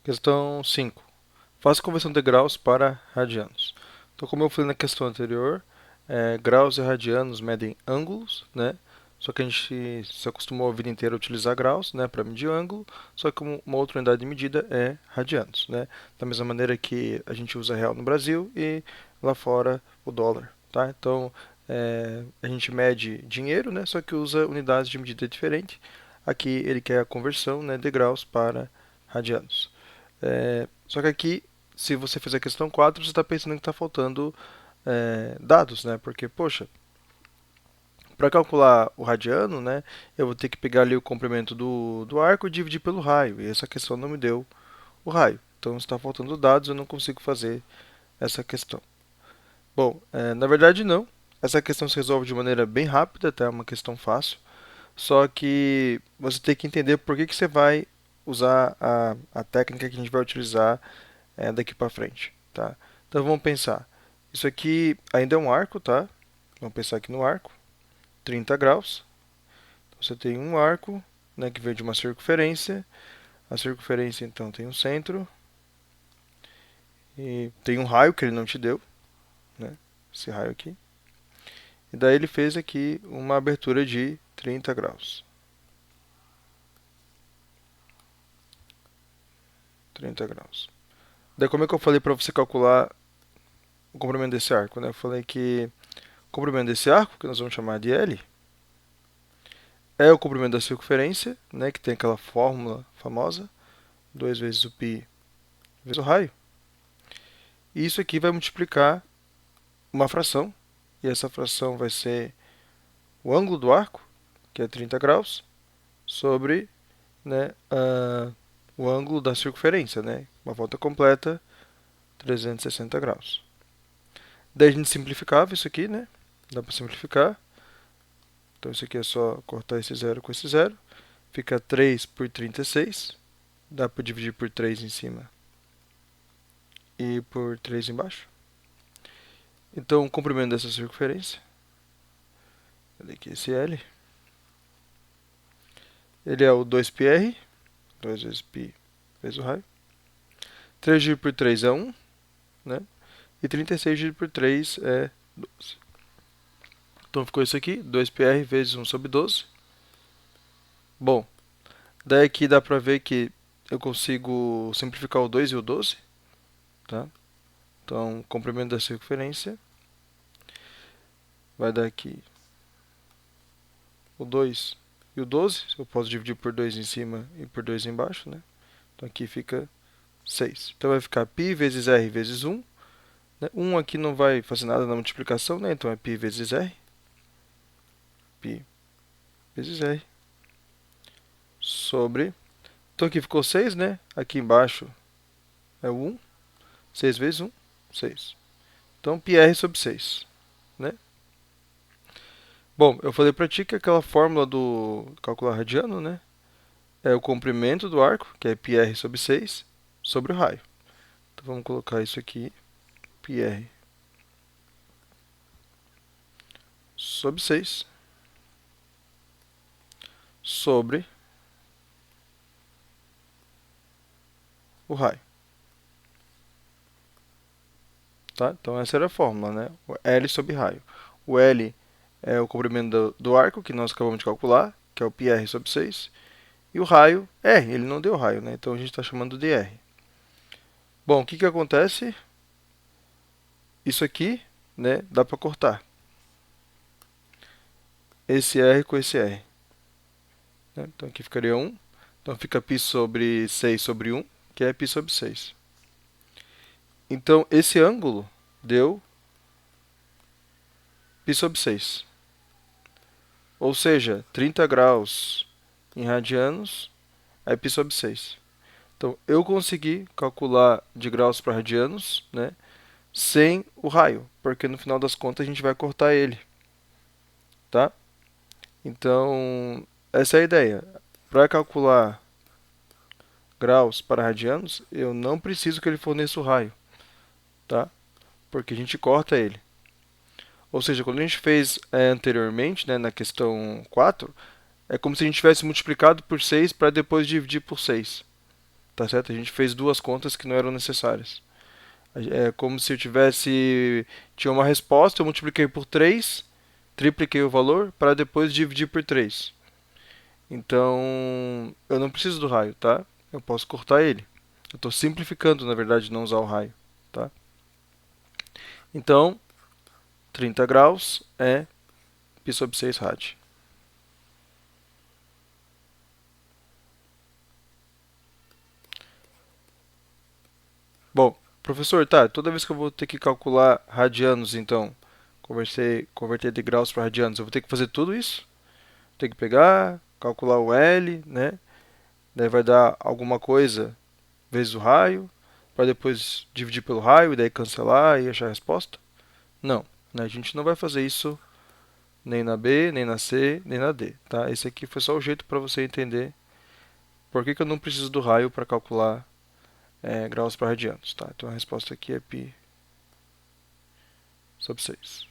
Questão 5. Faça a conversão de graus para radianos. Então, como eu falei na questão anterior, graus e radianos medem ângulos, né? Só que a gente se acostumou a vida inteira a utilizar graus, né, para medir ângulo, só que uma outra unidade de medida é radianos, né? Da mesma maneira que a gente usa real no Brasil e lá fora o dólar, tá? Então, a gente mede dinheiro, né, só que usa unidades de medida diferente. Aqui ele quer a conversão, né, de graus para radianos. Só que aqui, se você fizer a questão 4, você está pensando que está faltando dados, né? Porque, poxa, para calcular o radiano, né, eu vou ter que pegar ali o comprimento do arco e dividir pelo raio. E essa questão não me deu o raio. Então está faltando dados, eu não consigo fazer essa questão. Bom, na verdade não. Essa questão se resolve de maneira bem rápida, tá? É uma questão fácil. Só que você tem que entender por que você vai usar a técnica que a gente vai utilizar daqui para frente, tá? Então vamos pensar. Isso aqui ainda é um arco, tá? Vamos pensar aqui no arco, 30 graus. Então, você tem um arco, né, que vem de uma circunferência. A circunferência então tem um centro e tem um raio que ele não te deu, né? Esse raio aqui. E daí ele fez aqui uma abertura de 30 graus. 30 graus. Daí como é que eu falei para você calcular o comprimento desse arco, né? Eu falei que o comprimento desse arco, que nós vamos chamar de L, é o comprimento da circunferência, né, que tem aquela fórmula famosa, 2 vezes o π vezes o raio. E isso aqui vai multiplicar uma fração, e essa fração vai ser o ângulo do arco, que é 30 graus, sobre, né, o ângulo da circunferência, né, uma volta completa, 360 graus. Daí a gente simplificava isso aqui, né, dá para simplificar. Então isso aqui é só cortar esse zero com esse zero. Fica 3 por 36. Dá para dividir por 3 em cima e por 3 embaixo. Então, o comprimento dessa circunferência, olha aqui esse L, ele é o 2πr, 2 vezes π vezes o raio. 3 dividido por 3 é 1, né? E 36 dividido por 3 é 12. Então ficou isso aqui, 2πr vezes 1 sobre 12. Bom, daí aqui dá pra ver que eu consigo simplificar o 2 e o 12, tá? Então, comprimento da circunferência vai dar aqui o 2 e o 12. Eu posso dividir por 2 em cima e por 2 embaixo, né? Então aqui fica 6. Então vai ficar π vezes r vezes 1. Né? 1 aqui não vai fazer nada na multiplicação, né? Então é π vezes r. π vezes r sobre... Então aqui ficou 6, né? Aqui embaixo é o 1. 6 vezes 1, 6. Então πr sobre 6, né? Bom, eu falei para ti que aquela fórmula do calcular radiano, né? É o comprimento do arco, que é πr sobre 6, sobre o raio. Então vamos colocar isso aqui, πr sobre 6, sobre o raio. Tá? Então essa era a fórmula, né? O L sobre raio. O L é o comprimento do arco, que nós acabamos de calcular, que é o πr sobre 6. E o raio, ele não deu raio, né? Então a gente está chamando de R. Bom, o que acontece? Isso aqui, né, dá para cortar. Esse R com esse R. Né? Então aqui ficaria 1. Então fica π sobre 6 sobre 1, que é π sobre 6. Então esse ângulo deu π sobre 6. Ou seja, 30 graus em radianos é π sobre 6. Então eu consegui calcular de graus para radianos, né, sem o raio, porque no final das contas a gente vai cortar ele, tá? Então, essa é a ideia. Para calcular graus para radianos, eu não preciso que ele forneça o raio, tá? Porque a gente corta ele. Ou seja, quando a gente fez anteriormente, né, na questão 4, é como se a gente tivesse multiplicado por 6 para depois dividir por 6. tá certo? A gente fez duas contas que não eram necessárias. É como se eu tinha uma resposta, eu multipliquei por 3, tripliquei o valor para depois dividir por 3. Então, eu não preciso do raio, tá? Eu posso cortar ele. Eu estou simplificando, na verdade, não usar o raio, tá? Então, 30 graus é π sobre 6 rad. Bom, professor, tá, toda vez que eu vou ter que calcular radianos, então, converter de graus para radianos, eu vou ter que fazer tudo isso? Tem que pegar, calcular o L, né? Daí vai dar alguma coisa vezes o raio, para depois dividir pelo raio e daí cancelar e achar a resposta? Não, né? A gente não vai fazer isso nem na B, nem na C, nem na D, tá? Esse aqui foi só o jeito para você entender por que eu não preciso do raio para calcular graus para radianos, tá? Então a resposta aqui é π sobre 6.